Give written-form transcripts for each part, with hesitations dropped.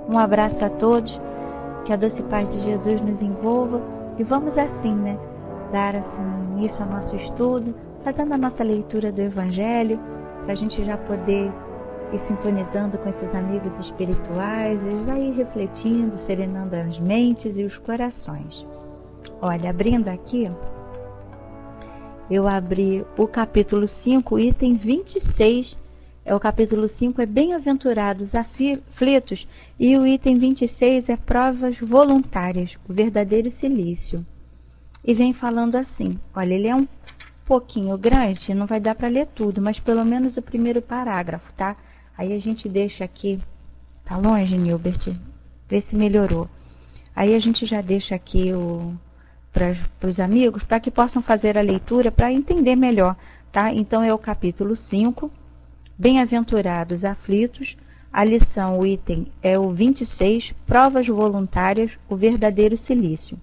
Um abraço a todos, que a doce paz de Jesus nos envolva e vamos assim, dar assim, início ao nosso estudo, fazendo a nossa leitura do Evangelho, para a gente já poder ir sintonizando com esses amigos espirituais e já ir refletindo, serenando as mentes e os corações. Olha, abrindo aqui, eu abri o capítulo 5, item 26, o capítulo 5 é Bem-aventurados aflitos e o item 26 é Provas voluntárias, o verdadeiro cilício. E vem falando assim, olha, ele é um pouquinho grande, não vai dar para ler tudo, mas pelo menos o primeiro parágrafo, tá? Aí a gente deixa aqui, tá longe, Nilbert? Vê se melhorou. Aí a gente já deixa aqui para os amigos, para que possam fazer a leitura, para entender melhor, tá? Então é o capítulo 5, Bem-aventurados aflitos, a lição, o item é o 26, Provas voluntárias, o verdadeiro cilício.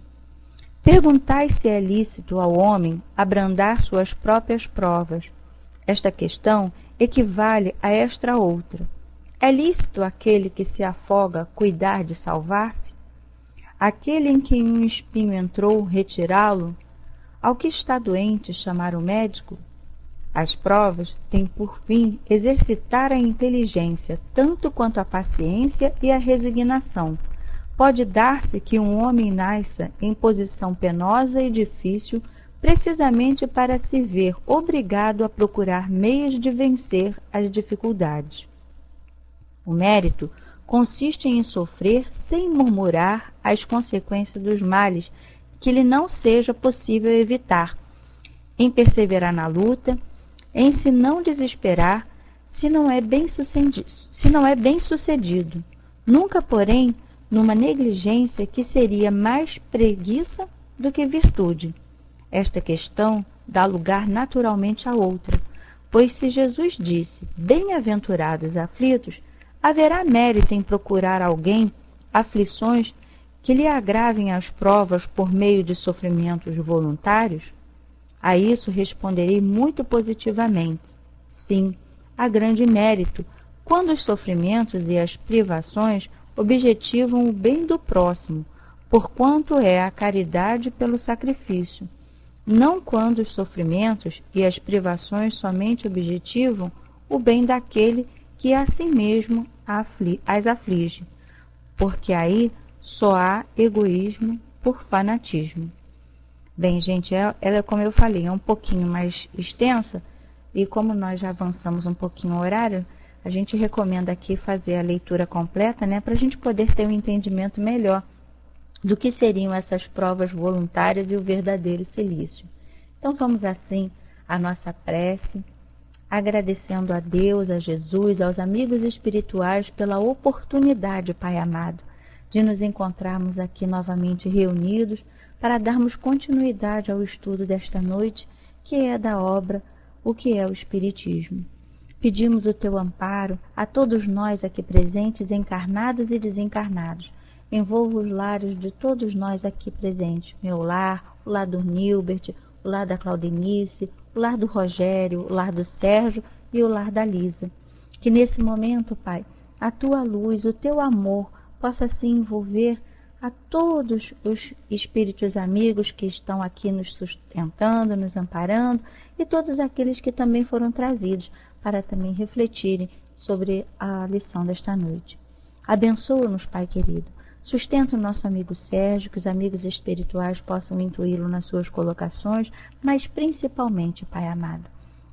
Perguntai se é lícito ao homem abrandar suas próprias provas. Esta questão equivale a esta outra. É lícito aquele que se afoga cuidar de salvar-se? Aquele em quem um espinho entrou, retirá-lo? Ao que está doente, chamar o médico? As provas têm por fim exercitar a inteligência, tanto quanto a paciência e a resignação. Pode dar-se que um homem nasça em posição penosa e difícil, precisamente para se ver obrigado a procurar meios de vencer as dificuldades. O mérito consiste em sofrer sem murmurar as consequências dos males que lhe não seja possível evitar, em perseverar na luta, em se não desesperar, se não é bem sucedido, nunca, porém, numa negligência que seria mais preguiça do que virtude. Esta questão dá lugar naturalmente a outra, pois se Jesus disse, bem-aventurados aflitos, haverá mérito em procurar alguém aflições que lhe agravem as provas por meio de sofrimentos voluntários? A isso responderei muito positivamente. Sim, há grande mérito, quando os sofrimentos e as privações objetivam o bem do próximo, porquanto é a caridade pelo sacrifício, não quando os sofrimentos e as privações somente objetivam o bem daquele que a si mesmo as aflige, porque aí só há egoísmo por fanatismo. Bem, gente, ela, como eu falei, é um pouquinho mais extensa, e como nós já avançamos um pouquinho o horário, a gente recomenda aqui fazer a leitura completa, para a gente poder ter um entendimento melhor do que seriam essas provas voluntárias e o verdadeiro cilício. Então vamos assim à nossa prece, agradecendo a Deus, a Jesus, aos amigos espirituais pela oportunidade, Pai amado, de nos encontrarmos aqui novamente reunidos para darmos continuidade ao estudo desta noite, que é da obra O que é o Espiritismo. Pedimos o teu amparo a todos nós aqui presentes, encarnados e desencarnados. Envolva os lares de todos nós aqui presentes, meu lar, o lar do Nilbert, o lar da Claudenice, o lar do Rogério, o lar do Sérgio e o lar da Lisa. Que nesse momento, Pai, a tua luz, o teu amor possa se envolver a todos os espíritos amigos que estão aqui nos sustentando, nos amparando, e todos aqueles que também foram trazidos para também refletirem sobre a lição desta noite. Abençoa-nos, Pai querido. Sustenta o nosso amigo Sérgio, que os amigos espirituais possam intuí-lo nas suas colocações, mas principalmente, Pai amado,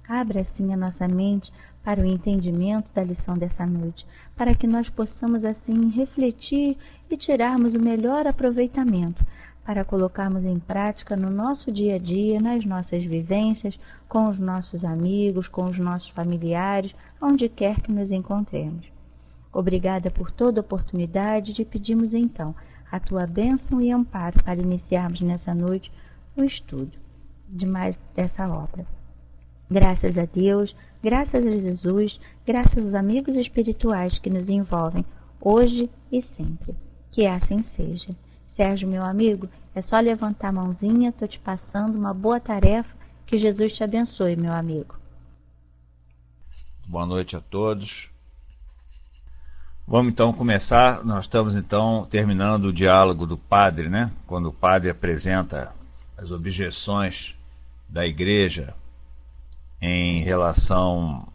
abra assim a nossa mente para o entendimento da lição dessa noite, para que nós possamos assim refletir e tirarmos o melhor aproveitamento, para colocarmos em prática no nosso dia a dia, nas nossas vivências, com os nossos amigos, com os nossos familiares, onde quer que nos encontremos. Obrigada por toda a oportunidade, te pedimos então a tua bênção e amparo para iniciarmos nessa noite o estudo de mais dessa obra. Graças a Deus, graças a Jesus, graças aos amigos espirituais que nos envolvem hoje e sempre. Que assim seja. Sérgio, meu amigo, é só levantar a mãozinha, estou te passando uma boa tarefa, que Jesus te abençoe, meu amigo. Boa noite a todos. Vamos então começar. Nós estamos então terminando o diálogo do padre, né? Quando o padre apresenta as objeções da igreja em relação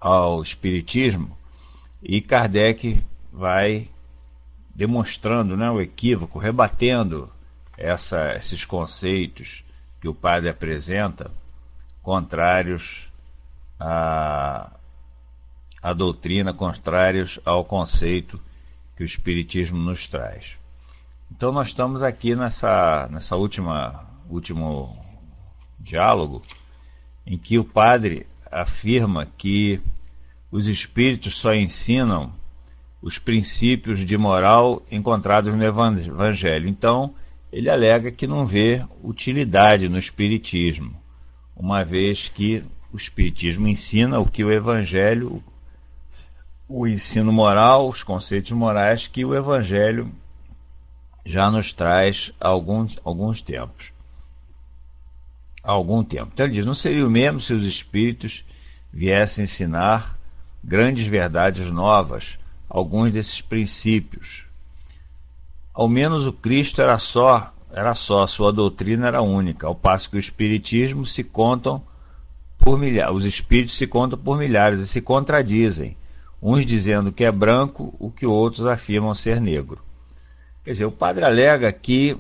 ao espiritismo, e Kardec vai demonstrando, né, o equívoco, rebatendo esses conceitos que o padre apresenta, contrários à doutrina, contrários ao conceito que o espiritismo nos traz. Então nós estamos aqui nessa último diálogo, em que o padre afirma que os espíritos só ensinam os princípios de moral encontrados no Evangelho. Então, ele alega que não vê utilidade no Espiritismo, uma vez que o Espiritismo ensina o que o Evangelho, o ensino moral, os conceitos morais que o Evangelho já nos traz há algum tempo. Então ele diz, não seria o mesmo se os Espíritos viessem ensinar grandes verdades novas, alguns desses princípios. Ao menos o Cristo era só, sua doutrina era única, ao passo que o Espiritismo se contam por milhares, os Espíritos se contam por milhares e se contradizem, uns dizendo que é branco, o que outros afirmam ser negro. Quer dizer, o padre alega que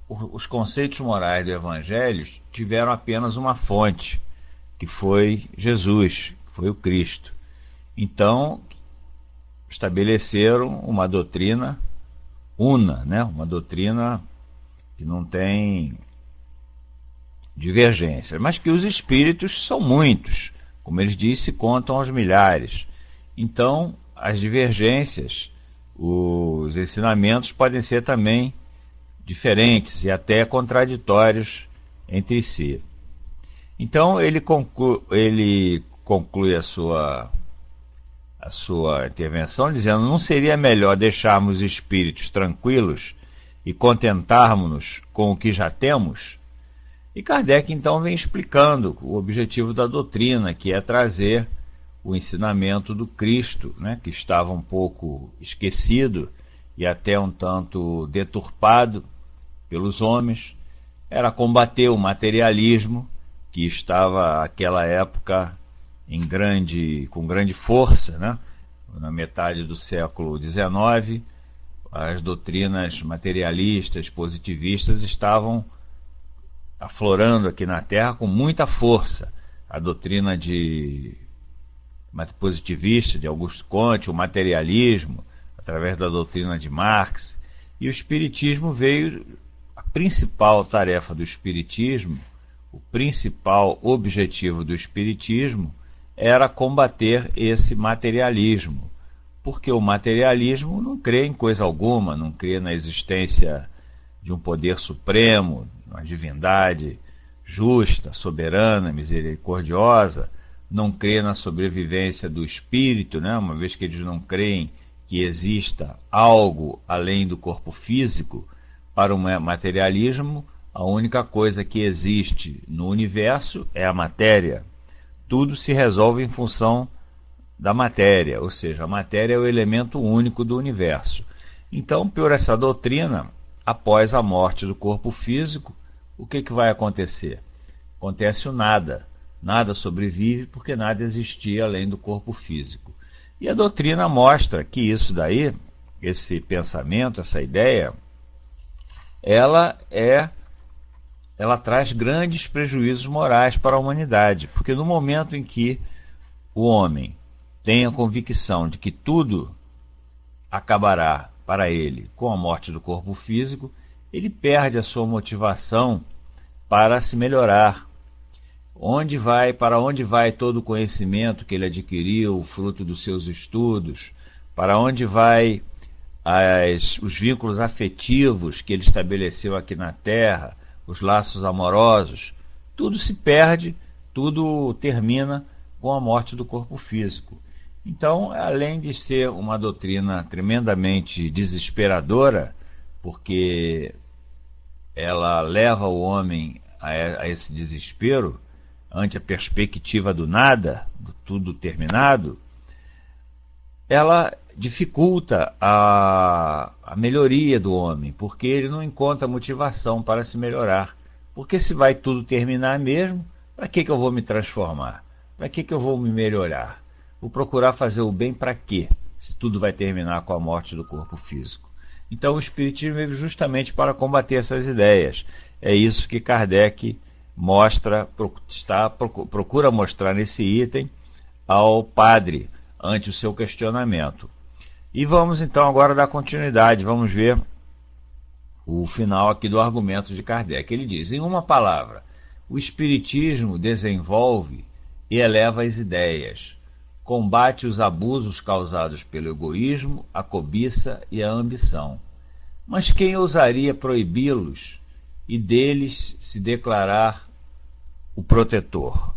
os conceitos morais do Evangelho tiveram apenas uma fonte, que foi Jesus, que foi o Cristo. Então, estabeleceram uma doutrina una, né? Uma doutrina que não tem divergência, mas que os espíritos são muitos, como eles dizem, contam aos milhares. Então, as divergências, os ensinamentos podem ser também diferentes e até contraditórios entre si. Então ele conclui a sua intervenção dizendo: não seria melhor deixarmos os espíritos tranquilos e contentarmos-nos com o que já temos? E Kardec então vem explicando o objetivo da doutrina, que é trazer o ensinamento do Cristo, né, que estava um pouco esquecido e até um tanto deturpado pelos homens. Era combater o materialismo, que estava naquela época com grande força, né? Na metade do século XIX, as doutrinas materialistas, positivistas estavam aflorando aqui na Terra com muita força. A doutrina positivista de Auguste Comte, o materialismo, através da doutrina de Marx, e o Espiritismo veio. A principal tarefa do Espiritismo, o principal objetivo do Espiritismo era combater esse materialismo, porque o materialismo não crê em coisa alguma, não crê na existência de um poder supremo, uma divindade justa, soberana, misericordiosa, não crê na sobrevivência do espírito, né? Uma vez que eles não creem que exista algo além do corpo físico. Para o materialismo, a única coisa que existe no universo é a matéria. Tudo se resolve em função da matéria, ou seja, a matéria é o elemento único do universo. Então, por essa doutrina, após a morte do corpo físico, o que vai acontecer? Acontece o nada. Nada sobrevive porque nada existia além do corpo físico. E a doutrina mostra que isso daí, esse pensamento, essa ideia, ela traz grandes prejuízos morais para a humanidade, porque no momento em que o homem tem a convicção de que tudo acabará para ele com a morte do corpo físico, ele perde a sua motivação para se melhorar. Para onde vai todo o conhecimento que ele adquiriu, fruto dos seus estudos? Para onde vai os vínculos afetivos que ele estabeleceu aqui na Terra, os laços amorosos? Tudo se perde, tudo termina com a morte do corpo físico. Então, além de ser uma doutrina tremendamente desesperadora, porque ela leva o homem a esse desespero, ante a perspectiva do nada, do tudo terminado, ela dificulta a melhoria do homem, porque ele não encontra motivação para se melhorar. Porque se vai tudo terminar mesmo, para que eu vou me transformar? Para que eu vou me melhorar? Vou procurar fazer o bem para quê? Se tudo vai terminar com a morte do corpo físico. Então o Espiritismo veio justamente para combater essas ideias. É isso que Kardec procura mostrar nesse item ao padre, ante o seu questionamento. E vamos então agora dar continuidade, vamos ver o final aqui do argumento de Kardec. Ele diz, em uma palavra, o Espiritismo desenvolve e eleva as ideias, combate os abusos causados pelo egoísmo, a cobiça e a ambição. Mas quem ousaria proibi-los e deles se declarar o protetor?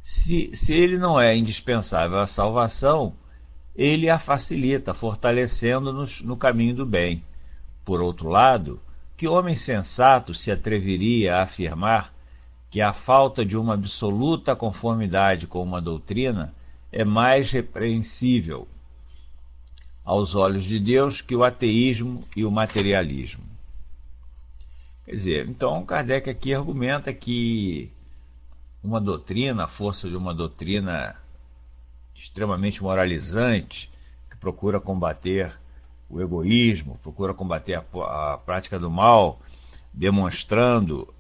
Se ele não é indispensável à salvação, ele a facilita, fortalecendo-nos no caminho do bem. Por outro lado, que homem sensato se atreveria a afirmar que a falta de uma absoluta conformidade com uma doutrina é mais repreensível aos olhos de Deus que o ateísmo e o materialismo? Quer dizer, então Kardec aqui argumenta que uma doutrina, a força de uma doutrina extremamente moralizante, que procura combater o egoísmo, procura combater a prática do mal, demonstrando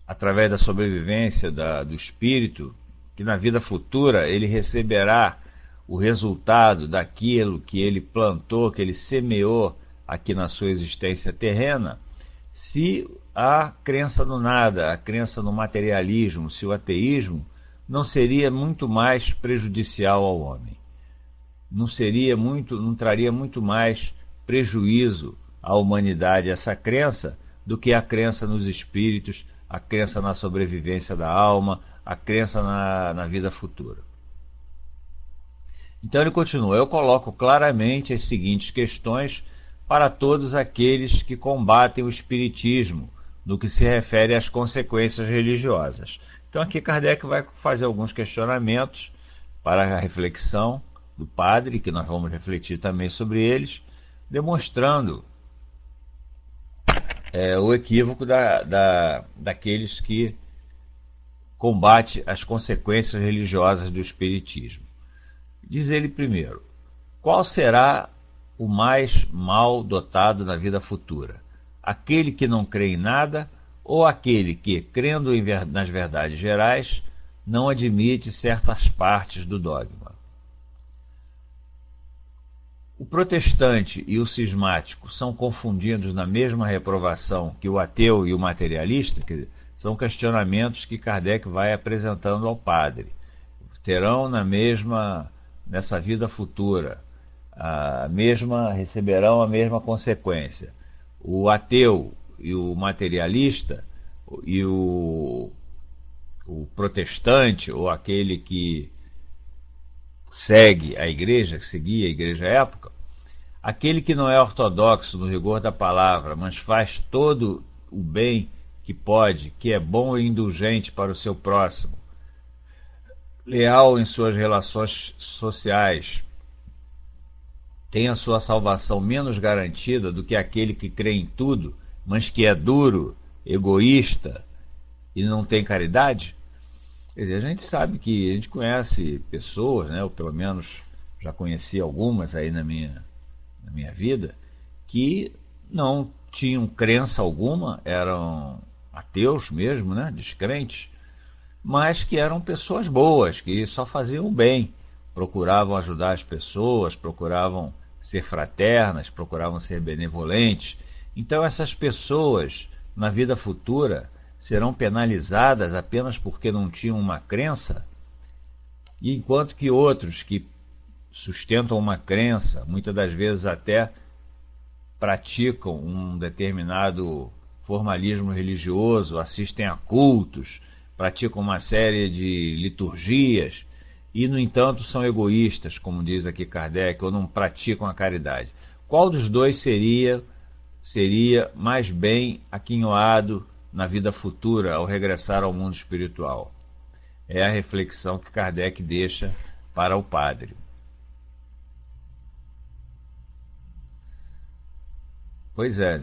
através da sobrevivência do espírito, que na vida futura ele receberá o resultado daquilo que ele plantou, que ele semeou aqui na sua existência terrena. Se a crença no nada, a crença no materialismo, se o ateísmo não seria muito mais prejudicial ao homem, não traria muito mais prejuízo à humanidade essa crença do que a crença nos espíritos, a crença na sobrevivência da alma, a crença na vida futura. Então ele continua, eu coloco claramente as seguintes questões para todos aqueles que combatem o espiritismo, no que se refere às consequências religiosas. Então aqui Kardec vai fazer alguns questionamentos para a reflexão do padre, que nós vamos refletir também sobre eles, demonstrando o equívoco daqueles que combatem as consequências religiosas do espiritismo. Diz ele primeiro, qual será o mais mal dotado na vida futura? Aquele que não crê em nada ou aquele que, crendo nas verdades gerais, não admite certas partes do dogma? O protestante e o cismático são confundidos na mesma reprovação que o ateu e o materialista? São questionamentos que Kardec vai apresentando ao padre. Terão nessa vida futura, receberão a mesma consequência. O ateu e o materialista e o protestante, ou aquele que seguia a igreja à época, aquele que não é ortodoxo no rigor da palavra, mas faz todo o bem que pode, que é bom e indulgente para o seu próximo, leal em suas relações sociais, tem a sua salvação menos garantida do que aquele que crê em tudo, mas que é duro, egoísta e não tem caridade? Quer dizer, a gente sabe que a gente conhece pessoas, né, ou pelo menos já conheci algumas aí na minha vida, que não tinham crença alguma, eram ateus mesmo, né, descrentes, mas que eram pessoas boas, que só faziam o bem, procuravam ajudar as pessoas, procuravam ser fraternas, procuravam ser benevolentes. Então essas pessoas, na vida futura, serão penalizadas apenas porque não tinham uma crença, e enquanto que outros que sustentam uma crença, muitas das vezes até praticam um determinado formalismo religioso, assistem a cultos, praticam uma série de liturgias, e no entanto são egoístas, como diz aqui Kardec, ou não praticam a caridade. Qual dos dois seria seria mais bem aquinhoado na vida futura ao regressar ao mundo espiritual. É a reflexão que Kardec deixa para o padre. Pois é,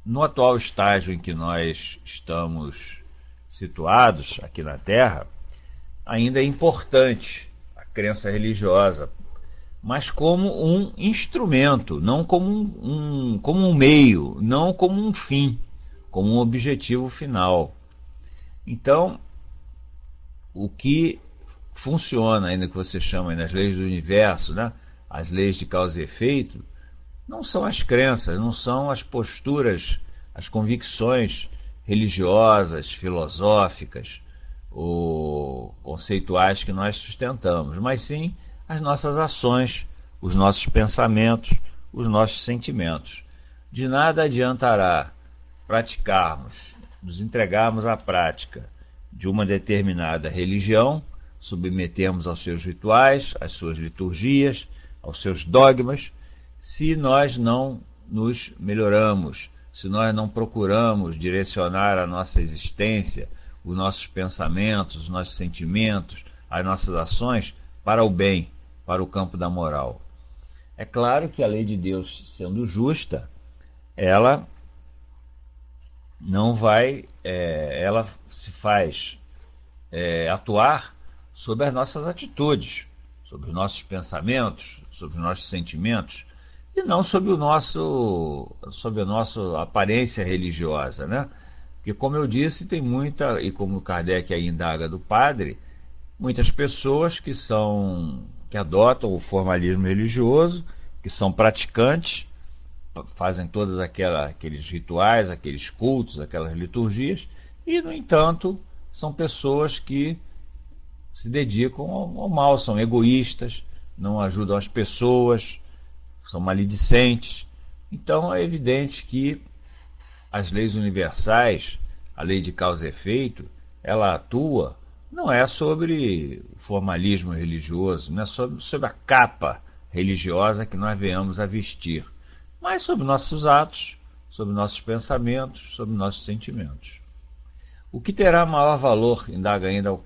no atual estágio em que nós estamos situados aqui na Terra, ainda é importante a crença religiosa, mas como um instrumento, não como um meio, não como um fim, como um objetivo final. Então, o que funciona, ainda que você chama nas leis do universo, né, as leis de causa e efeito, não são as crenças, não são as posturas, as convicções religiosas, filosóficas ou conceituais que nós sustentamos, mas sim as nossas ações, os nossos pensamentos, os nossos sentimentos. De nada adiantará praticarmos, nos entregarmos à prática de uma determinada religião, submetermos aos seus rituais, às suas liturgias, aos seus dogmas, se nós não nos melhoramos, se nós não procuramos direcionar a nossa existência, os nossos pensamentos, os nossos sentimentos, as nossas ações para o bem, para o campo da moral. É claro que a lei de Deus, sendo justa, ela não vai, ela se faz atuar sobre as nossas atitudes, sobre os nossos pensamentos, sobre os nossos sentimentos, e não sobre a nossa aparência religiosa, né? Porque, como eu disse, tem muita, e como Kardec aí indaga do padre, muitas pessoas que adotam o formalismo religioso, que são praticantes, fazem todos aqueles rituais, aqueles cultos, aquelas liturgias, e, no entanto, são pessoas que se dedicam ao mal, são egoístas, não ajudam as pessoas, são maledicentes. Então é evidente que as leis universais, a lei de causa e efeito, ela atua, não é sobre o formalismo religioso, não é sobre a capa religiosa que nós venhamos a vestir, mas sobre nossos atos, sobre nossos pensamentos, sobre nossos sentimentos. O que terá maior valor, indaga ainda o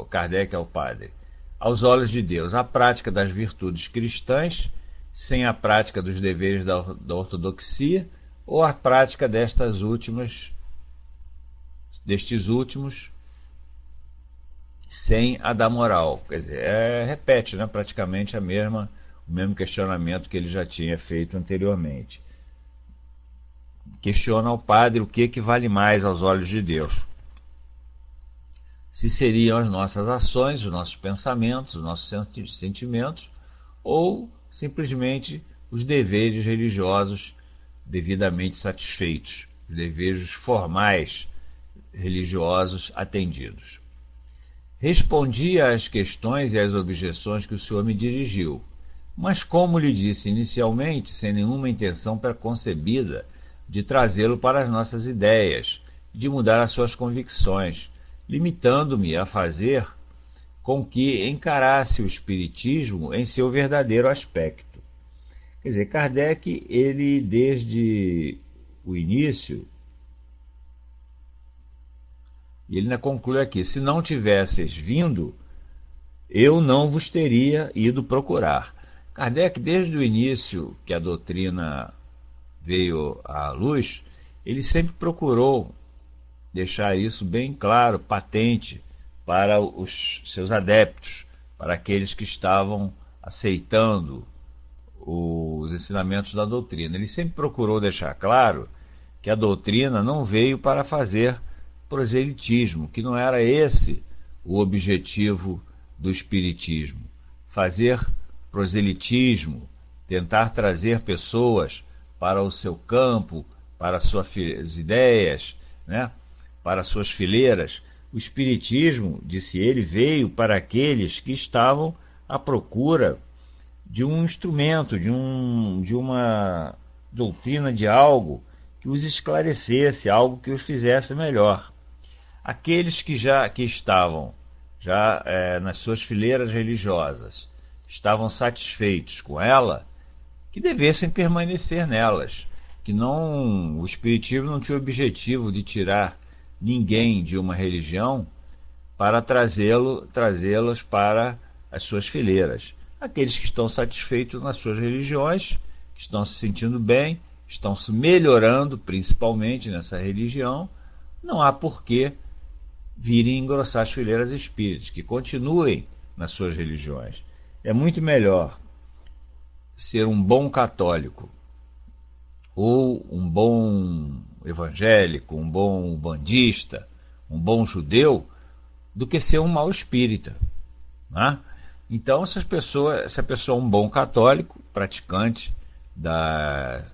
Kardec ao padre, aos olhos de Deus, a prática das virtudes cristãs, sem a prática dos deveres da ortodoxia, ou a prática destes últimos, sem a da moral? Quer dizer, repete, né, praticamente o mesmo questionamento que ele já tinha feito anteriormente. Questiona ao padre o que vale mais aos olhos de Deus. Se seriam as nossas ações, os nossos pensamentos, os nossos sentimentos, ou simplesmente os deveres religiosos devidamente satisfeitos, os deveres formais religiosos atendidos. Respondi às questões e às objeções que o senhor me dirigiu, mas, como lhe disse inicialmente, sem nenhuma intenção preconcebida de trazê-lo para as nossas ideias, de mudar as suas convicções, limitando-me a fazer com que encarasse o espiritismo em seu verdadeiro aspecto. Quer dizer, Kardec, ele desde o início, e ele ainda conclui aqui, se não tivesseis vindo, eu não vos teria ido procurar. Kardec, desde o início que a doutrina veio à luz, ele sempre procurou deixar isso bem claro, patente, para os seus adeptos, para aqueles que estavam aceitando os ensinamentos da doutrina. Ele sempre procurou deixar claro que a doutrina não veio para fazer proselitismo, que não era esse o objetivo do espiritismo. Fazer proselitismo, tentar trazer pessoas para o seu campo, para suas ideias, né, para suas fileiras. O espiritismo, disse ele, veio para aqueles que estavam à procura de um instrumento, de uma doutrina, de algo que os esclarecesse, algo que os fizesse melhor. Aqueles que estavam nas suas fileiras religiosas, estavam satisfeitos com ela, que devessem permanecer nelas, que não, o Espiritismo não tinha o objetivo de tirar ninguém de uma religião para trazê-los para as suas fileiras. Aqueles que estão satisfeitos nas suas religiões, que estão se sentindo bem, estão se melhorando, principalmente nessa religião, não há por que virem engrossar as fileiras espíritas, que continuem nas suas religiões. É muito melhor ser um bom católico, ou um bom evangélico, um bom bandista, um bom judeu, do que ser um mau espírita, né? Então, se a pessoa é um bom católico, praticante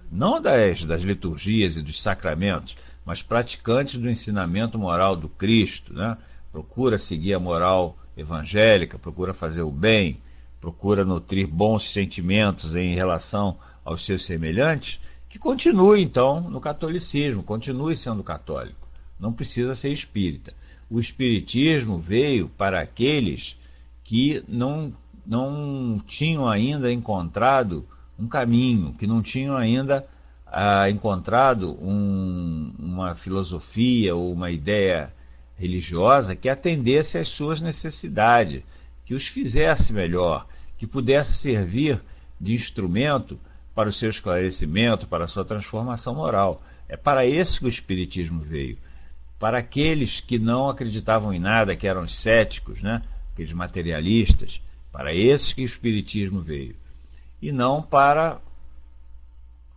não das liturgias e dos sacramentos, mas praticante do ensinamento moral do Cristo, né? Procura seguir a moral evangélica, procura fazer o bem, procura nutrir bons sentimentos em relação aos seus semelhantes, que continue então no catolicismo, continue sendo católico, não precisa ser espírita. O espiritismo veio para aqueles que não tinham ainda encontrado um caminho, que não tinham ainda encontrado uma filosofia ou uma ideia religiosa que atendesse às suas necessidades, que os fizesse melhor, que pudesse servir de instrumento para o seu esclarecimento, para a sua transformação moral. É para isso que o Espiritismo veio. Para aqueles que não acreditavam em nada, que eram céticos, né? Aqueles materialistas, para esses que o Espiritismo veio. E não para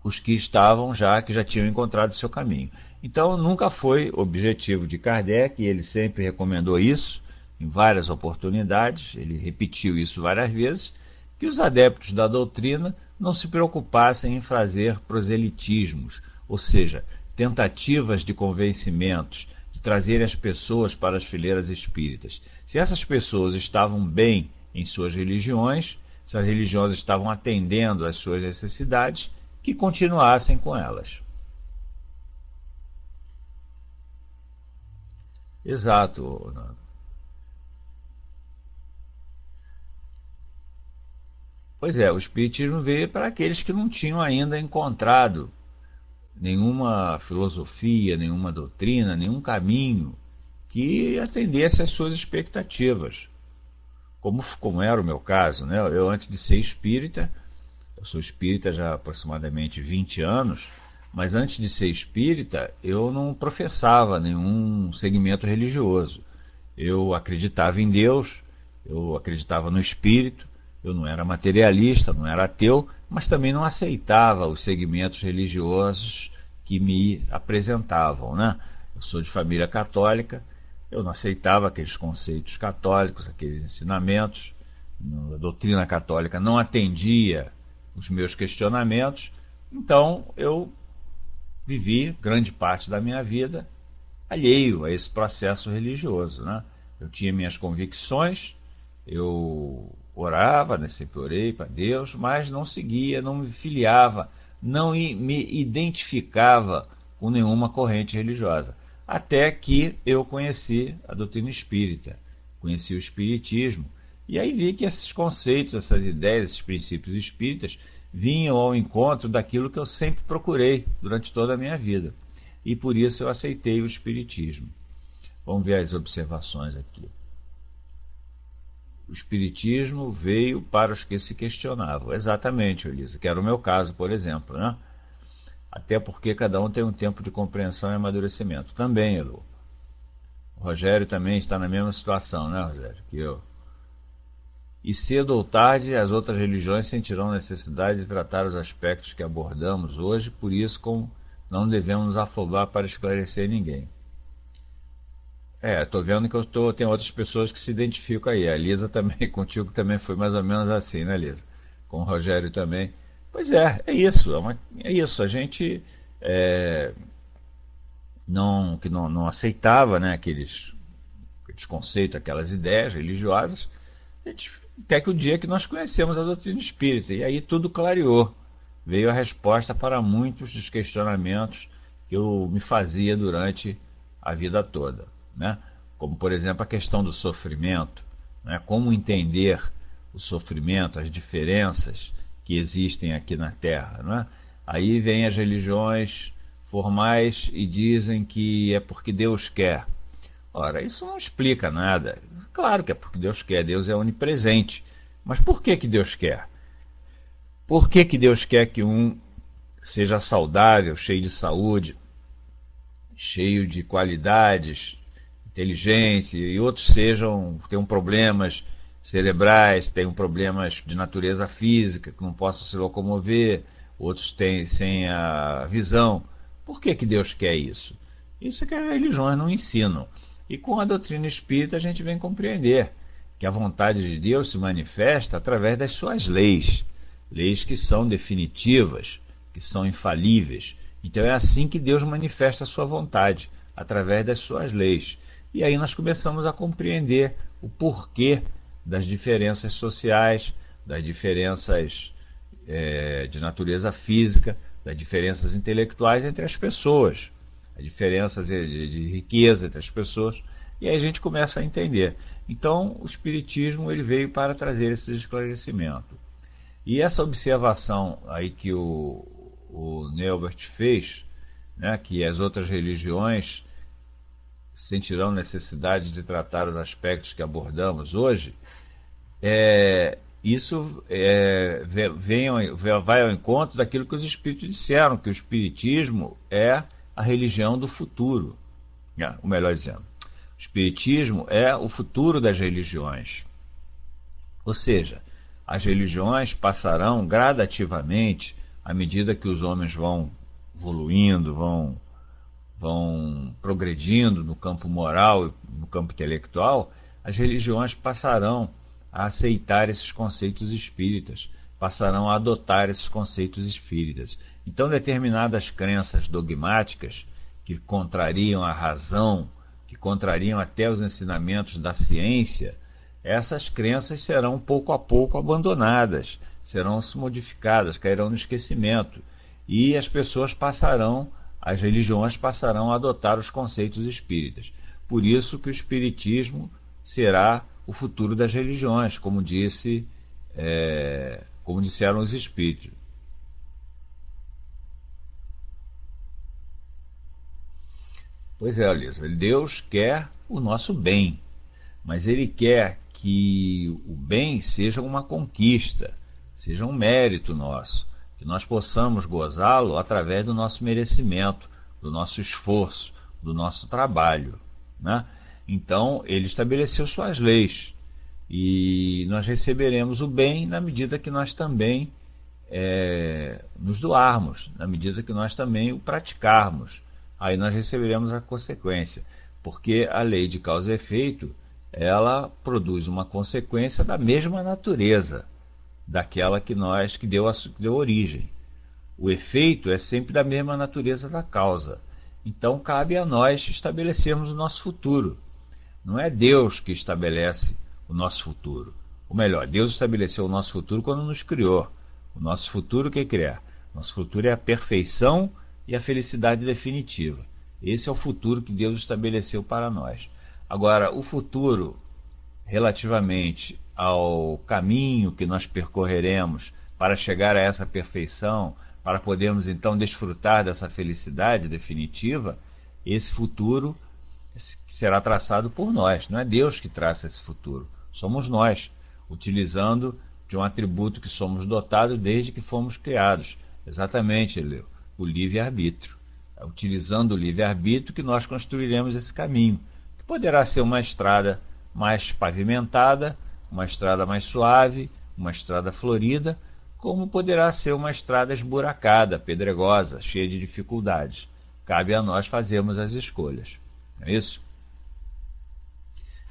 os que já tinham encontrado seu caminho. Então nunca foi objetivo de Kardec, e ele sempre recomendou isso, em várias oportunidades, ele repetiu isso várias vezes, que os adeptos da doutrina não se preocupassem em fazer proselitismos, ou seja, tentativas de convencimentos, de trazer as pessoas para as fileiras espíritas. Se essas pessoas estavam bem em suas religiões, se as religiões estavam atendendo às suas necessidades, que continuassem com elas. Exato. Pois é, o Espiritismo veio para aqueles que não tinham ainda encontrado nenhuma filosofia, nenhuma doutrina, nenhum caminho que atendesse às suas expectativas, como era o meu caso, né? Eu, antes de ser espírita, eu sou espírita já há aproximadamente 20 anos, mas antes de ser espírita, eu não professava nenhum segmento religioso. Eu acreditava em Deus, eu acreditava no espírito, eu não era materialista, não era ateu, mas também não aceitava os segmentos religiosos que me apresentavam, né? Eu sou de família católica, eu não aceitava aqueles conceitos católicos, aqueles ensinamentos, a doutrina católica não atendia os meus questionamentos, então eu vivi grande parte da minha vida alheio a esse processo religioso, né? Eu tinha minhas convicções, eu orava, né, sempre orei para Deus, mas não seguia, não me filiava, não me identificava com nenhuma corrente religiosa. Até que eu conheci a doutrina espírita, conheci o espiritismo, e aí vi que esses conceitos, essas ideias, esses princípios espíritas vinham ao encontro daquilo que eu sempre procurei durante toda a minha vida. E por isso eu aceitei o espiritismo. Vamos ver as observações aqui. O espiritismo veio para os que se questionavam. Exatamente, Elisa, que era o meu caso, por exemplo, né? Até porque cada um tem um tempo de compreensão e amadurecimento. Também, Elu. O Rogério também está na mesma situação, né, Rogério, que eu. E cedo ou tarde, as outras religiões sentirão necessidade de tratar os aspectos que abordamos hoje, por isso como não devemos nos afobar para esclarecer ninguém. Estou vendo que tem outras pessoas que se identificam aí. A Lisa também, contigo também foi mais ou menos assim, né, Lisa? Com o Rogério também. Pois é isso. É isso. A gente não aceitava, né, aqueles conceitos, aquelas ideias religiosas, até que o dia que nós conhecemos a doutrina espírita. E aí tudo clareou. Veio a resposta para muitos dos questionamentos que eu me fazia durante a vida toda, né? Como, por exemplo, a questão do sofrimento, né? Como entender o sofrimento, as diferenças que existem aqui na Terra, não é? Aí vêm as religiões formais e dizem que é porque Deus quer. Ora, isso não explica nada. Claro que é porque Deus quer, Deus é onipresente. Mas por que Deus quer? Por que Deus quer que um seja saudável, cheio de saúde, cheio de qualidades, inteligência, e outros tenham problemas cerebrais, tenham problemas de natureza física, que não possam se locomover, outros têm sem a visão? Por que Deus quer isso? Isso é que as religiões não ensinam. E com a doutrina espírita a gente vem compreender que a vontade de Deus se manifesta através das suas leis, leis que são definitivas, que são infalíveis. Então é assim que Deus manifesta a sua vontade, através das suas leis. E aí nós começamos a compreender o porquê das diferenças sociais, das diferenças de natureza física, das diferenças intelectuais entre as pessoas, as diferenças de riqueza entre as pessoas, e aí a gente começa a entender. Então o Espiritismo ele veio para trazer esse esclarecimento. E essa observação aí que o Neubert fez, né, que as outras religiões sentirão necessidade de tratar os aspectos que abordamos hoje, isso vai ao encontro daquilo que os espíritos disseram, que o Espiritismo é a religião do futuro. Ou melhor dizendo, o Espiritismo é o futuro das religiões. Ou seja, as religiões passarão gradativamente, à medida que os homens vão evoluindo, vão progredindo no campo moral e no campo intelectual, as religiões passarão a aceitar esses conceitos espíritas, passarão a adotar esses conceitos espíritas. Então, determinadas crenças dogmáticas que contrariam a razão, que contrariam até os ensinamentos da ciência, essas crenças serão pouco a pouco abandonadas, serão modificadas, cairão no esquecimento, e as religiões passarão a adotar os conceitos espíritas. Por isso que o Espiritismo será o futuro das religiões, como disseram os espíritos. Pois é, Alisa, Deus quer o nosso bem, mas Ele quer que o bem seja uma conquista, seja um mérito nosso, que nós possamos gozá-lo através do nosso merecimento, do nosso esforço, do nosso trabalho, né? Então, Ele estabeleceu suas leis, e nós receberemos o bem na medida que nós também nos doarmos, na medida que nós também o praticarmos. Aí nós receberemos a consequência, porque a lei de causa e efeito, ela produz uma consequência da mesma natureza daquela que deu origem. O efeito é sempre da mesma natureza da causa. Então cabe a nós estabelecermos o nosso futuro. Não é Deus que estabelece o nosso futuro. Ou melhor, Deus estabeleceu o nosso futuro quando nos criou. O nosso futuro, o que é? Nosso futuro é a perfeição e a felicidade definitiva. Esse é o futuro que Deus estabeleceu para nós. Agora, o futuro, relativamente ao caminho que nós percorreremos para chegar a essa perfeição, para podermos então desfrutar dessa felicidade definitiva, esse futuro será traçado por nós. Não é Deus que traça esse futuro, somos nós, utilizando de um atributo que somos dotados desde que fomos criados, exatamente, o livre-arbítrio. É utilizando o livre-arbítrio que nós construiremos esse caminho, que poderá ser uma estrada mais pavimentada, uma estrada mais suave, uma estrada florida, como poderá ser uma estrada esburacada, pedregosa, cheia de dificuldades. Cabe a nós fazermos as escolhas. Não é isso?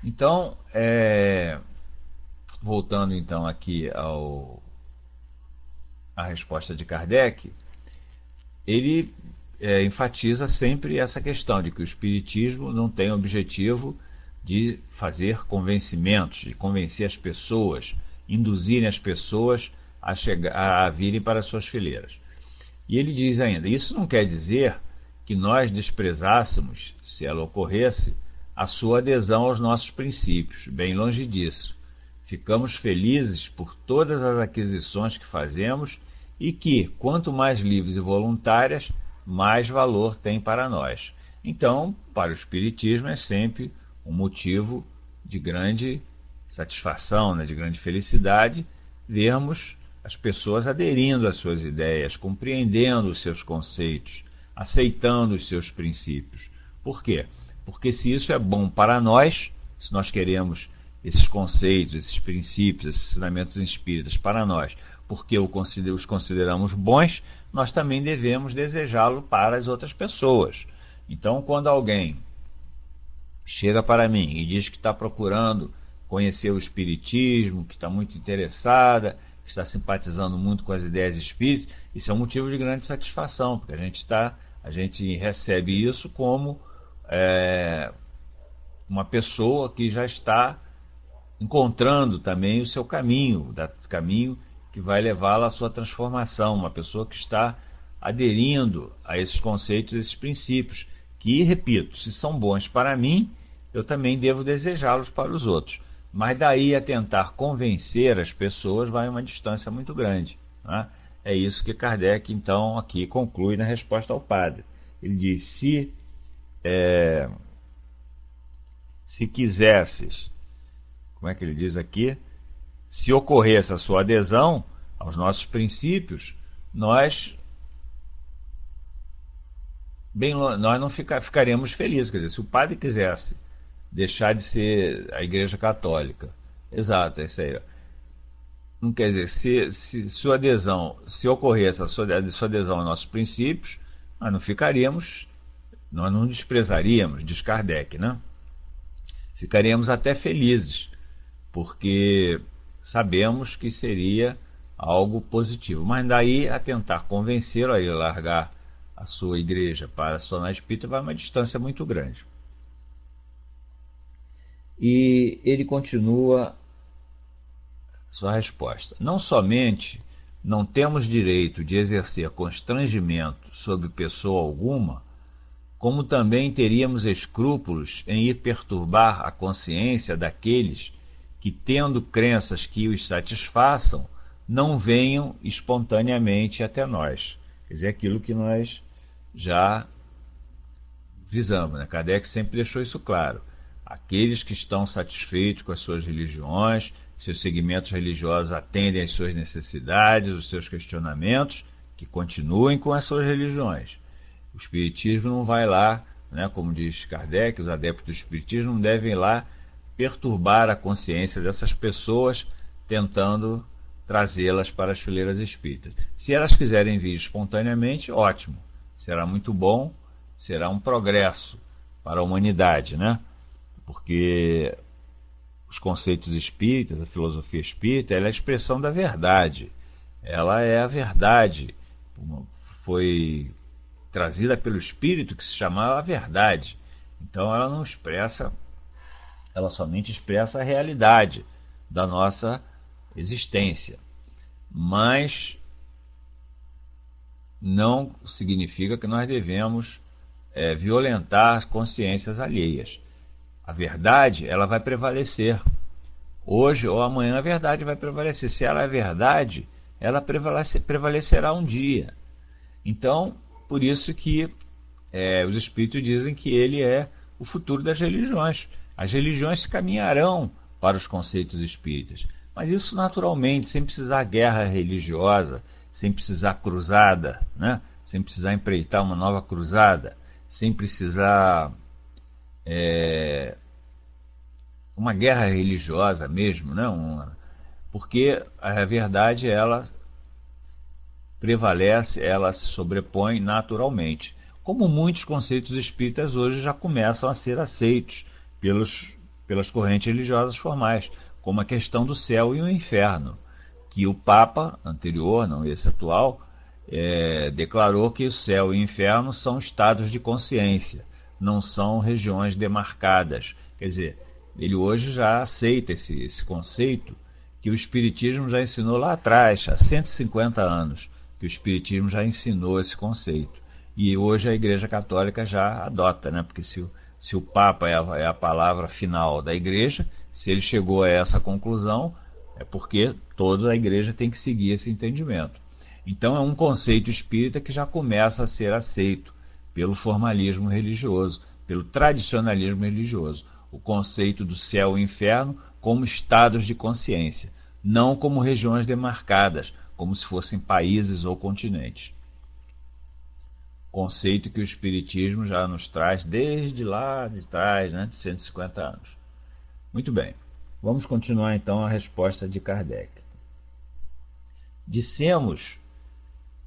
Então, voltando então aqui à resposta de Kardec, ele enfatiza sempre essa questão de que o Espiritismo não tem objetivo de fazer convencimentos, de convencer as pessoas, induzirem as pessoas a virem para as suas fileiras. E ele diz ainda, isso não quer dizer que nós desprezássemos, se ela ocorresse, a sua adesão aos nossos princípios, bem longe disso. ficamos felizes por todas as aquisições que fazemos e que, quanto mais livres e voluntárias, mais valor tem para nós. Então, para o Espiritismo é sempre um motivo de grande satisfação, né, de grande felicidade, vermos as pessoas aderindo às suas ideias, compreendendo os seus conceitos, aceitando os seus princípios. Por quê? Porque se isso é bom para nós, se nós queremos esses conceitos, esses princípios, esses ensinamentos espíritas para nós, porque os consideramos bons, nós também devemos desejá-lo para as outras pessoas. Então, quando alguém chega para mim e diz que está procurando conhecer o Espiritismo, que está muito interessada, que está simpatizando muito com as ideias espíritas, isso é um motivo de grande satisfação, porque a gente recebe isso como uma pessoa que já está encontrando também o seu caminho, caminho que vai levá-la à sua transformação, uma pessoa que está aderindo a esses conceitos, esses princípios, que, repito, se são bons para mim, eu também devo desejá-los para os outros. Mas daí a tentar convencer as pessoas vai uma distância muito grande, né? É isso que Kardec, então, aqui conclui na resposta ao padre. Ele diz, se quisesses, como é que ele diz aqui? Se ocorresse a sua adesão aos nossos princípios, nós não ficaríamos felizes. Quer dizer, se o padre quisesse deixar de ser a Igreja Católica, exato, é isso aí. Não quer dizer, se sua adesão, se ocorresse a sua adesão aos nossos princípios, nós não ficaríamos, nós não desprezaríamos, diz Kardec, né? Ficaríamos até felizes, porque sabemos que seria algo positivo. Mas daí a tentar convencê-lo a ele largar a sua igreja para se tornar espírita vai uma distância muito grande. E ele continua sua resposta. Não somente não temos direito de exercer constrangimento sobre pessoa alguma, como também teríamos escrúpulos em ir perturbar a consciência daqueles que, tendo crenças que os satisfaçam, não venham espontaneamente até nós. Quer dizer, aquilo que nós já visamos, né? Kardec sempre deixou isso claro. Aqueles que estão satisfeitos com as suas religiões, seus segmentos religiosos atendem às suas necessidades, os seus questionamentos, que continuem com as suas religiões. O Espiritismo não vai lá, né, como diz Kardec, os adeptos do Espiritismo não devem ir lá perturbar a consciência dessas pessoas, tentando trazê-las para as fileiras espíritas. Se elas quiserem vir espontaneamente, ótimo, será muito bom, será um progresso para a humanidade, né? Porque os conceitos espíritas, a filosofia espírita, ela é a expressão da verdade. Ela é a verdade. Foi trazida pelo Espírito que se chamava a verdade. Então ela não expressa, ela somente expressa a realidade da nossa existência. Mas não significa que nós devemos violentar as consciências alheias. A verdade, ela vai prevalecer. Hoje ou amanhã a verdade vai prevalecer. Se ela é verdade, ela prevalecerá um dia. Então, por isso que os espíritos dizem que ele é o futuro das religiões. As religiões se caminharão para os conceitos espíritas. Mas isso naturalmente, sem precisar guerra religiosa, sem precisar cruzada, né? Sem precisar empreitar uma nova cruzada, sem precisar uma guerra religiosa mesmo, né? Porque a verdade, ela prevalece, ela se sobrepõe naturalmente. Como muitos conceitos espíritas hoje já começam a ser aceitos pelas correntes religiosas formais, como a questão do céu e o inferno, que o Papa anterior, não esse atual, declarou que o céu e o inferno são estados de consciência, não são regiões demarcadas. Quer dizer, ele hoje já aceita esse conceito que o Espiritismo já ensinou lá atrás, há 150 anos, que o Espiritismo já ensinou esse conceito. E hoje a Igreja Católica já adota, né? Porque se Se o Papa é a palavra final da Igreja, se ele chegou a essa conclusão, é porque toda a Igreja tem que seguir esse entendimento. Então é um conceito espírita que já começa a ser aceito pelo formalismo religioso, pelo tradicionalismo religioso. O conceito do céu e inferno como estados de consciência, não como regiões demarcadas, como se fossem países ou continentes. Conceito que o Espiritismo já nos traz desde lá de trás, de 150 anos. Muito bem, vamos continuar então a resposta de Kardec. Dissemos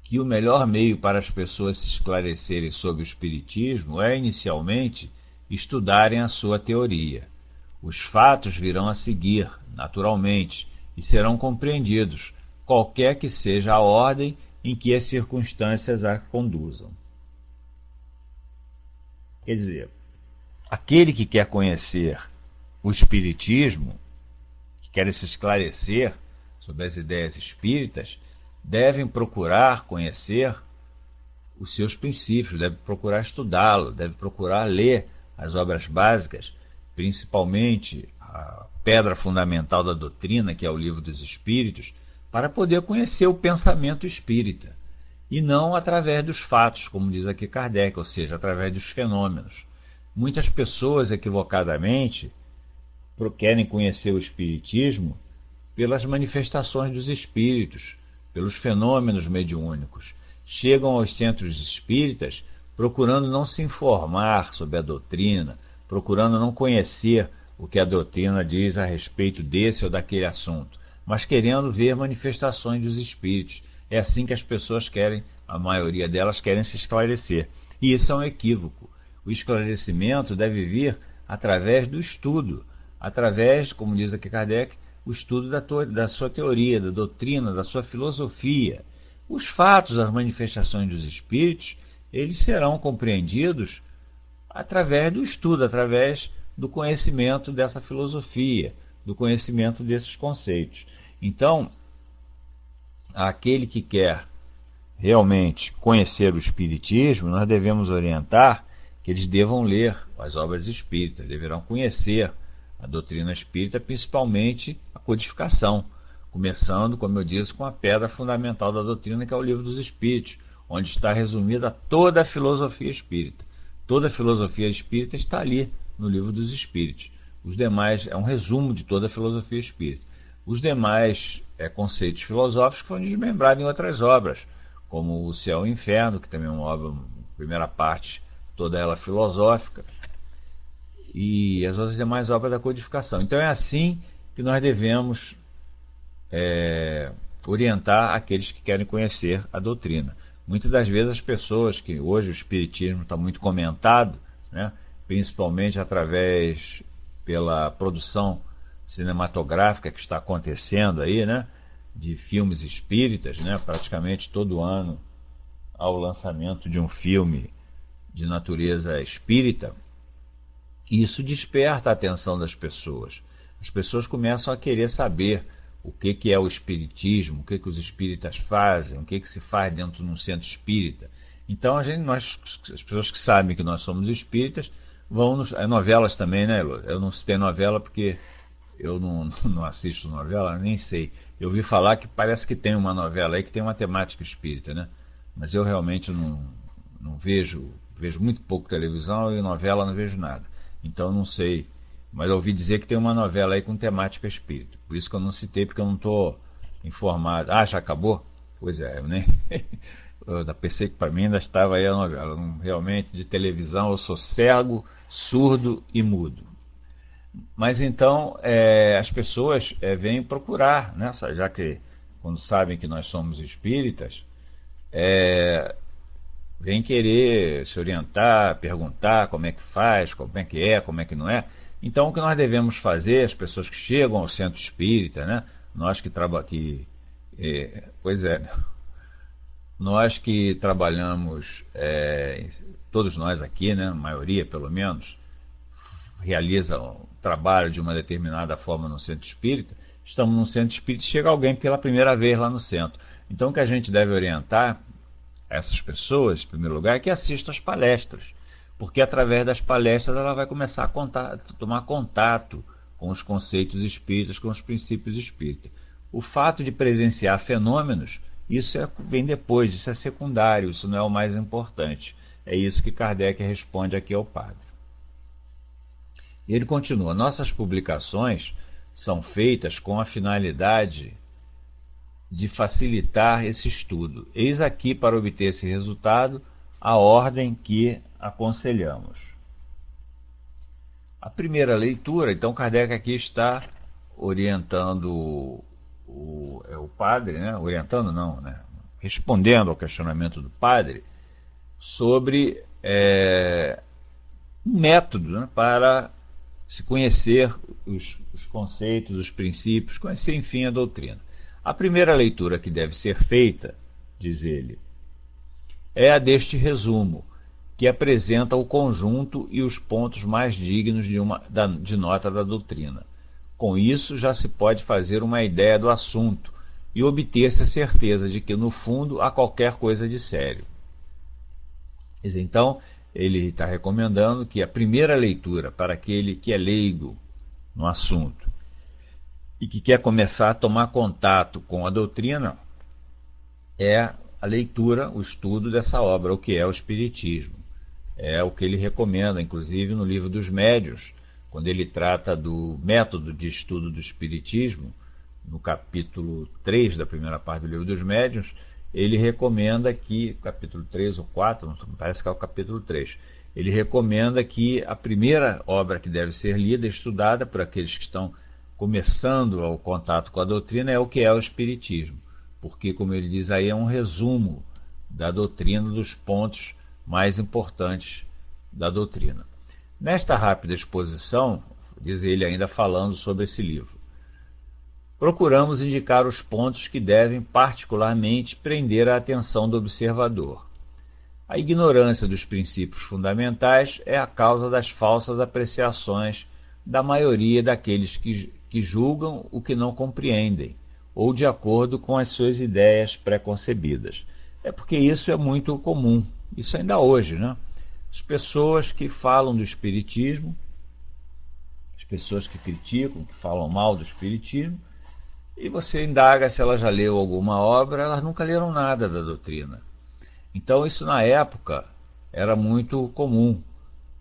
que o melhor meio para as pessoas se esclarecerem sobre o Espiritismo é, inicialmente, estudarem a sua teoria. Os fatos virão a seguir, naturalmente, e serão compreendidos, qualquer que seja a ordem em que as circunstâncias a conduzam. Quer dizer, aquele que quer conhecer o Espiritismo, que quer se esclarecer sobre as ideias espíritas, devem procurar conhecer os seus princípios, deve procurar estudá-lo, deve procurar ler as obras básicas, principalmente a pedra fundamental da doutrina, que é o Livro dos Espíritos, para poder conhecer o pensamento espírita, e não através dos fatos, como diz aqui Kardec, ou seja, através dos fenômenos. Muitas pessoas, equivocadamente, querem conhecer o Espiritismo pelas manifestações dos espíritos, pelos fenômenos mediúnicos. Chegam aos centros espíritas procurando não se informar sobre a doutrina, procurando não conhecer o que a doutrina diz a respeito desse ou daquele assunto, mas querendo ver manifestações dos espíritos. É assim que as pessoas querem, a maioria delas querem se esclarecer. E isso é um equívoco. O esclarecimento deve vir através do estudo, através, como diz aqui Kardec, o estudo da sua teoria, da doutrina, da sua filosofia. Os fatos, as manifestações dos espíritos, eles serão compreendidos através do estudo, através do conhecimento dessa filosofia, do conhecimento desses conceitos. Então, aquele que quer realmente conhecer o Espiritismo, nós devemos orientar que eles devam ler as obras espíritas, deverão conhecer a doutrina espírita, principalmente a codificação, começando, como eu disse, com a pedra fundamental da doutrina, que é o Livro dos Espíritos, onde está resumida toda a filosofia espírita. Toda a filosofia espírita está ali no Livro dos Espíritos. Os demais é um resumo de toda a filosofia espírita. Os demais conceitos filosóficos foram desmembrados em outras obras, como O Céu e o Inferno, que também é uma obra, primeira parte, toda ela filosófica, e as outras demais obras da codificação. Então é assim que nós devemos orientar aqueles que querem conhecer a doutrina. Muitas das vezes as pessoas, que hoje o Espiritismo está muito comentado, principalmente pela produção cinematográfica que está acontecendo aí, de filmes espíritas, praticamente todo ano há o lançamento de um filme de natureza espírita. Isso desperta a atenção das pessoas. As pessoas começam a querer saber o que é o espiritismo, o que os espíritas fazem, o que se faz dentro de um centro espírita. Então as pessoas que sabem que nós somos espíritas vão novelas também, Elô? Eu não citei novela porque eu não assisto novela, nem sei. Eu ouvi falar que parece que tem uma novela aí que tem uma temática espírita, mas eu realmente não vejo muito pouco televisão e novela não vejo nada. Então não sei, mas eu ouvi dizer que tem uma novela aí com temática espírita. Por isso que eu não citei, porque eu não estou informado. Ah, já acabou? Pois é, eu nem... Eu pensei que para mim ainda estava aí a novela. Realmente, de televisão, eu sou cego, surdo e mudo. Mas então, as pessoas vêm procurar, já que quando sabem que nós somos espíritas, vêm querer se orientar, perguntar como é que faz, como é que não é. Então, o que nós devemos fazer, as pessoas que chegam ao centro espírita, nós que trabalhamos aqui, nós que trabalhamos, todos nós aqui, a maioria pelo menos, realiza um trabalho de uma determinada forma no centro espírita. Estamos num centro espírita e chega alguém pela primeira vez lá no centro. Então o que a gente deve orientar essas pessoas, em primeiro lugar, é que assistam às palestras. porque através das palestras ela vai começar a tomar contato com os conceitos espíritas, com os princípios espíritas. O fato de presenciar fenômenos, isso vem depois, isso é secundário, isso não é o mais importante. É isso que Kardec responde aqui ao padre. E ele continua: nossas publicações são feitas com a finalidade de facilitar esse estudo. Eis aqui, para obter esse resultado, a ordem que aconselhamos. A primeira leitura, então Kardec aqui está orientando o padre, né? Orientando não, né? Respondendo ao questionamento do padre sobre um método, né, para se conhecer os conceitos, os princípios, conhecer, enfim, a doutrina. A primeira leitura que deve ser feita, diz ele, é a deste resumo, que apresenta o conjunto e os pontos mais dignos de nota da doutrina. Com isso, já se pode fazer uma ideia do assunto e obter-se a certeza de que, no fundo, há qualquer coisa de sério. Então, ele está recomendando que a primeira leitura para aquele que é leigo no assunto e que quer começar a tomar contato com a doutrina é a leitura, o estudo dessa obra, o que é o Espiritismo. É o que ele recomenda, inclusive no Livro dos Médiuns, quando ele trata do método de estudo do Espiritismo, no capítulo 3 da primeira parte do Livro dos Médiuns, ele recomenda que, capítulo 3 ou 4, parece que é o capítulo 3, ele recomenda que a primeira obra que deve ser lida e estudada por aqueles que estão começando o contato com a doutrina é o que é o Espiritismo, porque, como ele diz aí, é um resumo da doutrina, dos pontos mais importantes da doutrina. Nesta rápida exposição, diz ele ainda falando sobre esse livro, procuramos indicar os pontos que devem particularmente prender a atenção do observador. A ignorância dos princípios fundamentais é a causa das falsas apreciações da maioria daqueles que julgam o que não compreendem, ou de acordo com as suas ideias preconcebidas. É porque isso é muito comum, isso ainda hoje, né? As pessoas que falam do Espiritismo, as pessoas que criticam, que falam mal do Espiritismo, e você indaga se ela já leu alguma obra, elas nunca leram nada da doutrina. Então isso na época era muito comum,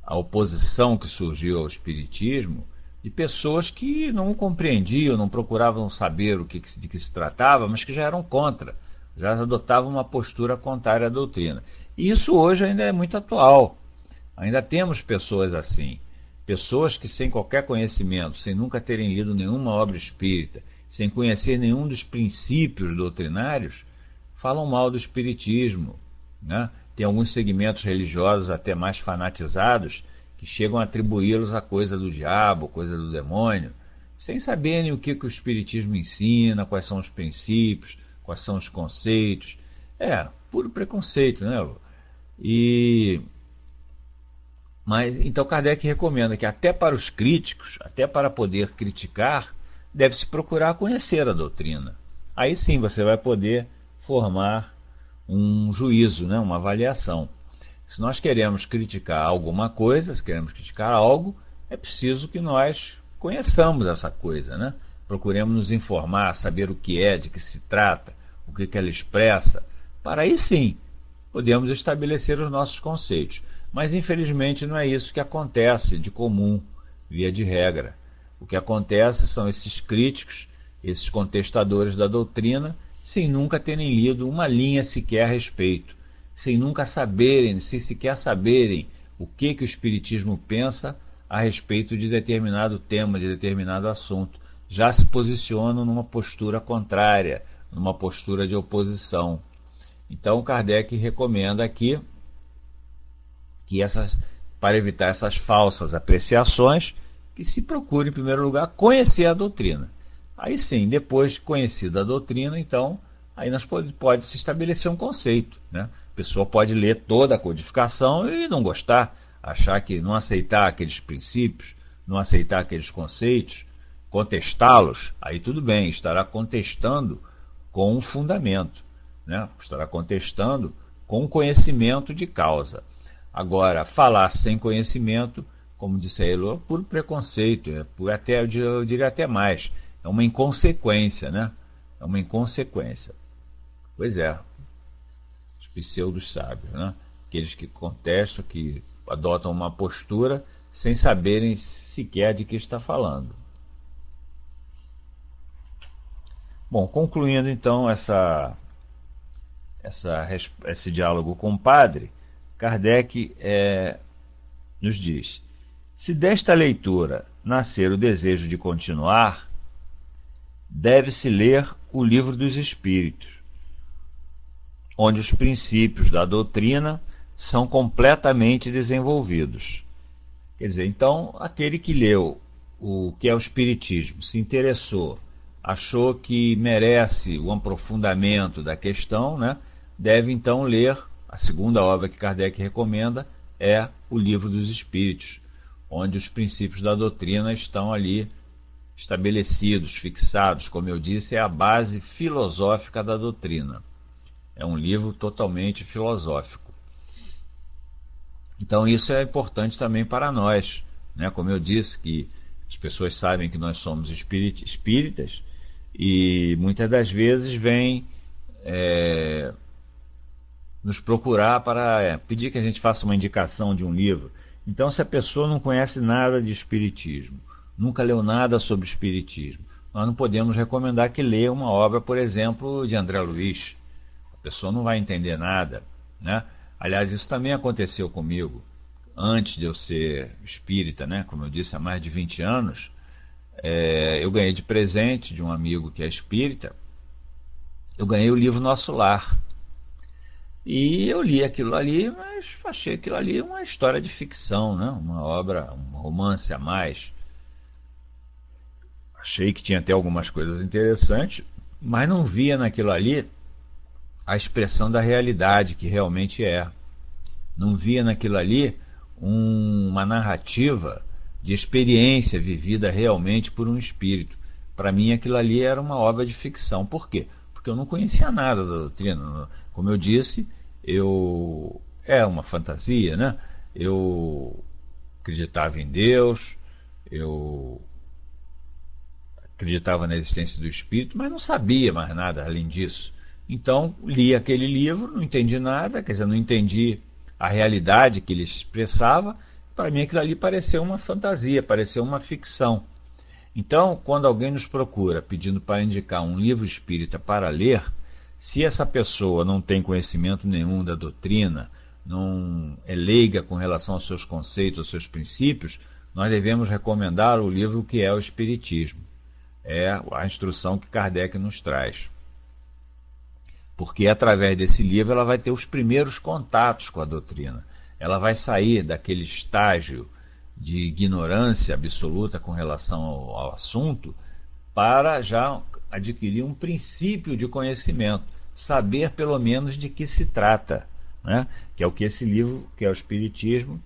a oposição que surgiu ao Espiritismo, de pessoas que não compreendiam, não procuravam saber de que se tratava, mas que já eram contra, já adotavam uma postura contrária à doutrina. E isso hoje ainda é muito atual. Ainda temos pessoas assim, pessoas que sem qualquer conhecimento, sem nunca terem lido nenhuma obra espírita, sem conhecer nenhum dos princípios doutrinários, falam mal do Espiritismo, né? Tem alguns segmentos religiosos até mais fanatizados que chegam a atribuí-los a coisa do diabo, coisa do demônio, sem saberem o que o Espiritismo ensina, quais são os princípios, quais são os conceitos. É, puro preconceito, né? Mas então Kardec recomenda que até para os críticos, até para poder criticar, deve-se procurar conhecer a doutrina. Aí sim você vai poder formar um juízo, né, uma avaliação. Se nós queremos criticar alguma coisa, se queremos criticar algo, é preciso que nós conheçamos essa coisa, né? Procuremos nos informar, saber o que é, de que se trata, o que ela expressa, para aí sim podemos estabelecer os nossos conceitos. Mas infelizmente não é isso que acontece de comum, via de regra. O que acontece são esses críticos, esses contestadores da doutrina, sem nunca terem lido uma linha sequer a respeito, sem nunca saberem, sem sequer saberem o que o Espiritismo pensa a respeito de determinado tema, de determinado assunto. Já se posicionam numa postura contrária, numa postura de oposição. Então Kardec recomenda aqui que para evitar essas falsas apreciações, que se procure, em primeiro lugar, conhecer a doutrina. Aí sim, depois de conhecida a doutrina, então, aí nós pode se estabelecer um conceito, né? A pessoa pode ler toda a codificação e não gostar, achar que não aceitar aqueles princípios, não aceitar aqueles conceitos, contestá-los, aí tudo bem, estará contestando com um fundamento, né? Estará contestando com um conhecimento de causa. Agora, falar sem conhecimento, como disse a Elo, é puro preconceito, eu diria até mais, é uma inconsequência, né? É uma inconsequência. Pois é, os pseudos sábios, né? Aqueles que contestam, que adotam uma postura sem saberem sequer de que está falando. Bom, concluindo então esse diálogo com o padre, Kardec nos diz: se desta leitura nascer o desejo de continuar, deve-se ler o Livro dos Espíritos, onde os princípios da doutrina são completamente desenvolvidos. Quer dizer, então, aquele que leu o que é o Espiritismo, se interessou, achou que merece um aprofundamento da questão, né, deve então ler a segunda obra que Kardec recomenda, é o Livro dos Espíritos, onde os princípios da doutrina estão ali estabelecidos, fixados. Como eu disse, é a base filosófica da doutrina. É um livro totalmente filosófico. Então isso é importante também para nós, né? Como eu disse, que as pessoas sabem que nós somos espíritas e muitas das vezes vêm nos procurar para pedir que a gente faça uma indicação de um livro. Então, se a pessoa não conhece nada de espiritismo, nunca leu nada sobre espiritismo, nós não podemos recomendar que leia uma obra, por exemplo, de André Luiz. A pessoa não vai entender nada, né? Aliás, isso também aconteceu comigo antes de eu ser espírita, né? Como eu disse, há mais de 20 anos. Eu ganhei de presente de um amigo que é espírita, eu ganhei o livro Nosso Lar. E eu li aquilo ali, mas achei aquilo ali uma história de ficção, né? Uma obra, um romance a mais. Achei que tinha até algumas coisas interessantes, mas não via naquilo ali a expressão da realidade que realmente é. Não via naquilo ali uma narrativa de experiência vivida realmente por um espírito. Para mim aquilo ali era uma obra de ficção. Por quê? Porque eu não conhecia nada da doutrina. Como eu disse, é uma fantasia, né? Eu acreditava em Deus, eu acreditava na existência do espírito, mas não sabia mais nada além disso. Então, li aquele livro, não entendi nada, quer dizer, não entendi a realidade que ele expressava. Para mim aquilo ali pareceu uma fantasia, pareceu uma ficção. Então, quando alguém nos procura pedindo para indicar um livro espírita para ler, se essa pessoa não tem conhecimento nenhum da doutrina, não é leiga com relação aos seus conceitos, aos seus princípios, nós devemos recomendar o livro que é o Espiritismo. É a instrução que Kardec nos traz. Porque através desse livro ela vai ter os primeiros contatos com a doutrina. Ela vai sair daquele estágio de ignorância absoluta com relação ao assunto para já adquirir um princípio de conhecimento, saber pelo menos de que se trata, né? Que é o que esse livro, que é o Espiritismo,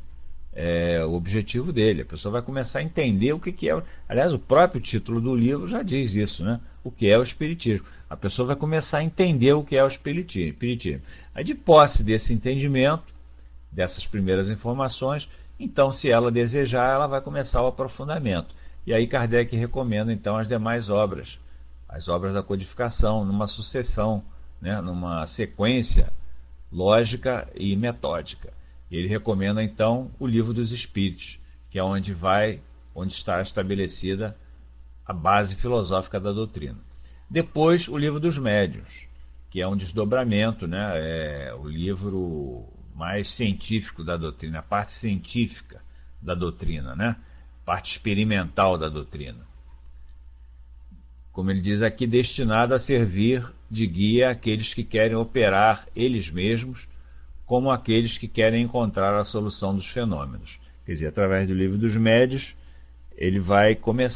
é o objetivo dele. A pessoa vai começar a entender o que é. Aliás, o próprio título do livro já diz isso, né? O que é o Espiritismo. A pessoa vai começar a entender o que é o Espiritismo. Aí, de posse desse entendimento, dessas primeiras informações, então, se ela desejar, ela vai começar o aprofundamento. E aí Kardec recomenda então as demais obras, as obras da codificação, numa sucessão, né, numa sequência lógica e metódica. Ele recomenda então o Livro dos Espíritos, que é onde está estabelecida a base filosófica da doutrina. Depois o Livro dos Médiuns, que é um desdobramento, né, é o livro mais científico da doutrina, a parte científica da doutrina, né, parte experimental da doutrina. Como ele diz aqui, destinado a servir de guia àqueles que querem operar eles mesmos, como aqueles que querem encontrar a solução dos fenômenos. Quer dizer, através do Livro dos Médiuns,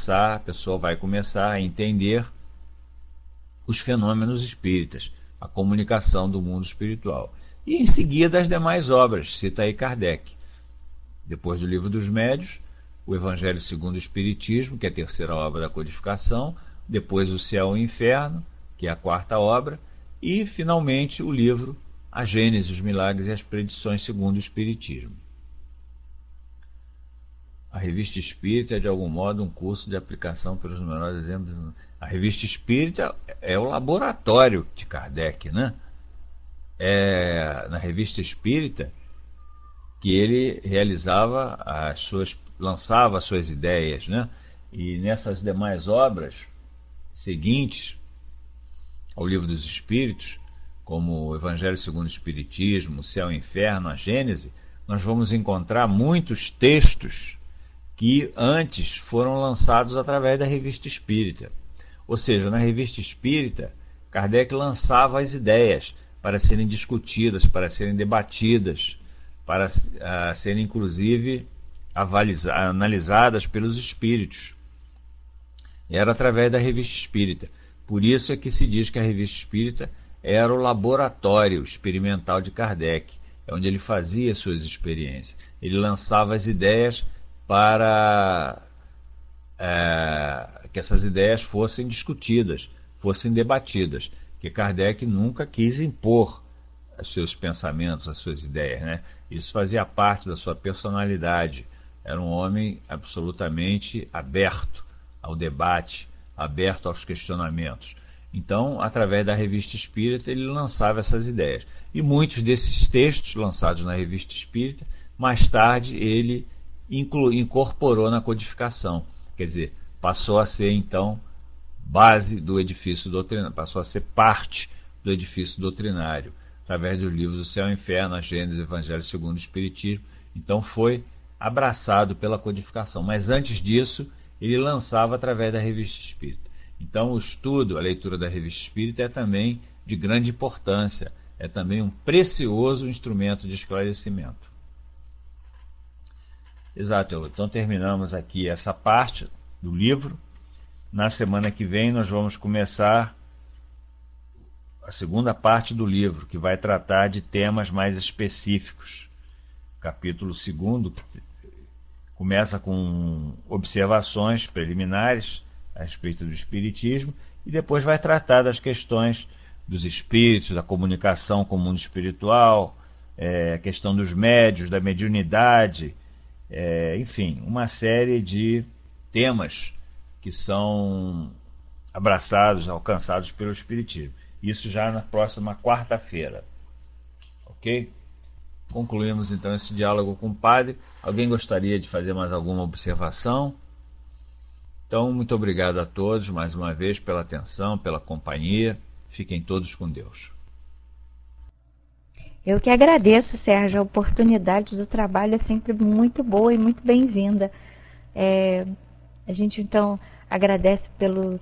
a pessoa vai começar a entender os fenômenos espíritas, a comunicação do mundo espiritual. E em seguida as demais obras, cita aí Kardec. Depois do Livro dos Médiuns, o Evangelho segundo o Espiritismo, que é a terceira obra da codificação, depois o Céu e o Inferno, que é a quarta obra, e finalmente o livro a Gênese, os milagres e as predições segundo o Espiritismo. A Revista Espírita é, de algum modo, um curso de aplicação pelos numerosos exemplos. A Revista Espírita é o laboratório de Kardec, né? É na Revista Espírita que ele lançava as suas ideias, né? E nessas demais obras seguintes ao Livro dos Espíritos, como o Evangelho segundo o Espiritismo, o Céu e o Inferno, a Gênese, nós vamos encontrar muitos textos que antes foram lançados através da Revista Espírita. Ou seja, na Revista Espírita, Kardec lançava as ideias para serem discutidas, para serem debatidas, para serem inclusive analisadas pelos espíritos. Era através da Revista Espírita. Por isso é que se diz que a Revista Espírita era o laboratório experimental de Kardec, é onde ele fazia suas experiências. Ele lançava as ideias para que essas ideias fossem discutidas, fossem debatidas, que Kardec nunca quis impor os seus pensamentos, as suas ideias, né? Isso fazia parte da sua personalidade. Era um homem absolutamente aberto ao debate, aberto aos questionamentos. Então, através da Revista Espírita, ele lançava essas ideias. E muitos desses textos lançados na Revista Espírita, mais tarde ele incorporou na codificação. Quer dizer, passou a ser, então, base do edifício doutrinário, passou a ser parte do edifício doutrinário, através dos livros O Céu e o Inferno, a Gênese, o Evangelho segundo o Espiritismo. Então foi abraçado pela codificação. Mas antes disso, ele lançava através da Revista Espírita. Então o estudo, a leitura da Revista Espírita é também de grande importância, é também um precioso instrumento de esclarecimento. Exato, então terminamos aqui essa parte do livro. Na semana que vem nós vamos começar a segunda parte do livro, que vai tratar de temas mais específicos. Capítulo 2 começa com observações preliminares a respeito do Espiritismo e depois vai tratar das questões dos espíritos, da comunicação com o mundo espiritual, a questão dos médiuns, da mediunidade, enfim, uma série de temas que são abraçados, alcançados pelo Espiritismo. Isso já na próxima quarta-feira. Ok? Concluímos então esse diálogo com o padre. Alguém gostaria de fazer mais alguma observação? Então, muito obrigado a todos mais uma vez pela atenção, pela companhia. Fiquem todos com Deus. Eu que agradeço, Sérgio, a oportunidade do trabalho é sempre muito boa e muito bem-vinda. A gente então agradece pelos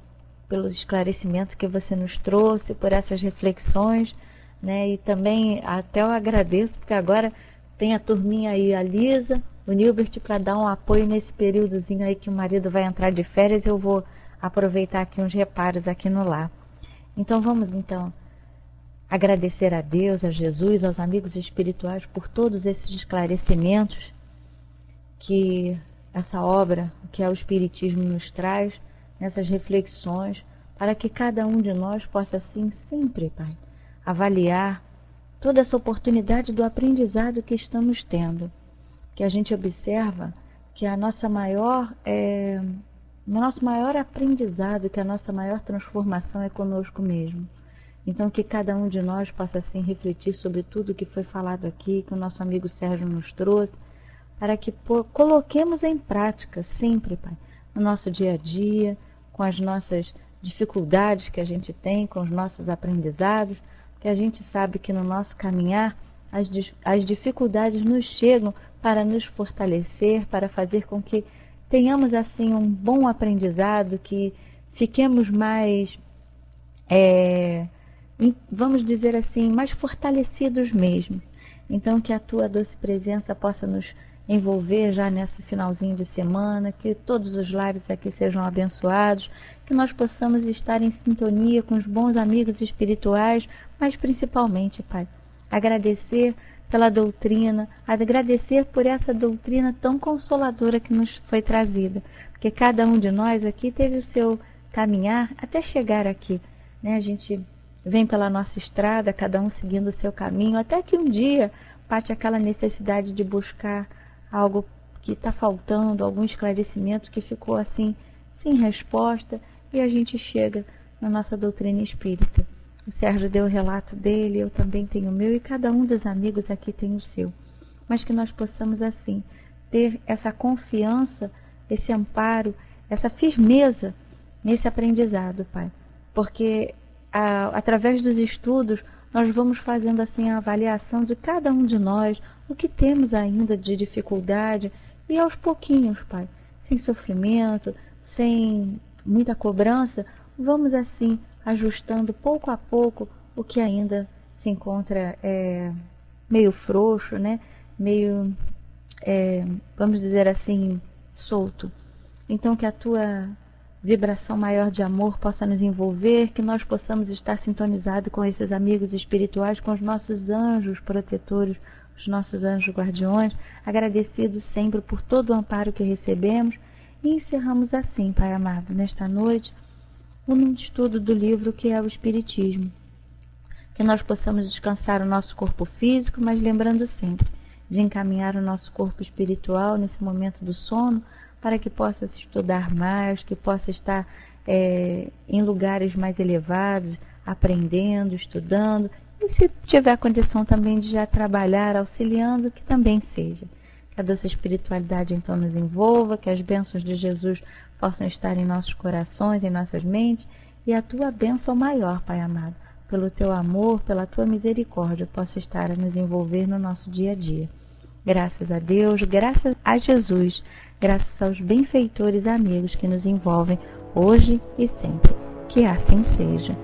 esclarecimentos que você nos trouxe, por essas reflexões, né? E também até eu agradeço, porque agora tem a turminha aí, a Lisa, o Nilbert, para dar um apoio nesse períodozinho aí que o marido vai entrar de férias. Eu vou aproveitar aqui uns reparos aqui no lar. Então vamos então agradecer a Deus, a Jesus, aos amigos espirituais por todos esses esclarecimentos que essa obra, que é o Espiritismo, nos traz, nessas reflexões, para que cada um de nós possa assim sempre, Pai, avaliar toda essa oportunidade do aprendizado que estamos tendo, que a gente observa que o nosso maior aprendizado, que a nossa maior transformação é conosco mesmo. Então que cada um de nós possa assim refletir sobre tudo que foi falado aqui, que o nosso amigo Sérgio nos trouxe, para que coloquemos em prática sempre, Pai, no nosso dia a dia, com as nossas dificuldades que a gente tem, com os nossos aprendizados, porque a gente sabe que no nosso caminhar as dificuldades nos chegam para nos fortalecer, para fazer com que tenhamos assim um bom aprendizado, que fiquemos mais, vamos dizer assim, mais fortalecidos mesmo. Então que a Tua doce presença possa nos envolver já nesse finalzinho de semana, que todos os lares aqui sejam abençoados, que nós possamos estar em sintonia com os bons amigos espirituais, mas principalmente, Pai, agradecer pela doutrina, agradecer por essa doutrina tão consoladora que nos foi trazida, porque cada um de nós aqui teve o seu caminhar até chegar aqui, né? A gente vem pela nossa estrada, cada um seguindo o seu caminho, até que um dia bate aquela necessidade de buscar algo que está faltando, algum esclarecimento que ficou assim, sem resposta, e a gente chega na nossa doutrina espírita. O Sérgio deu o relato dele, eu também tenho o meu, e cada um dos amigos aqui tem o seu. Mas que nós possamos, assim, ter essa confiança, esse amparo, essa firmeza nesse aprendizado, Pai. Porque através dos estudos, nós vamos fazendo assim a avaliação de cada um de nós, o que temos ainda de dificuldade, e aos pouquinhos, Pai, sem sofrimento, sem muita cobrança, vamos assim ajustando pouco a pouco o que ainda se encontra meio frouxo, né? Meio, vamos dizer assim, solto. Então que a tua vibração maior de amor possa nos envolver, que nós possamos estar sintonizados com esses amigos espirituais, com os nossos anjos protetores, os nossos anjos guardiões, agradecidos sempre por todo o amparo que recebemos. E encerramos assim, Pai amado, nesta noite, um estudo do livro que é o Espiritismo. Que nós possamos descansar o nosso corpo físico, mas lembrando sempre de encaminhar o nosso corpo espiritual nesse momento do sono, para que possa se estudar mais, que possa estar em lugares mais elevados, aprendendo, estudando, e se tiver condição também de já trabalhar, auxiliando, que também seja. Que a doce espiritualidade então nos envolva, que as bênçãos de Jesus possam estar em nossos corações, em nossas mentes, e a tua bênção maior, Pai amado, pelo teu amor, pela tua misericórdia, possa estar a nos envolver no nosso dia a dia. Graças a Deus, graças a Jesus, graças aos benfeitores amigos que nos envolvem hoje e sempre. Que assim seja.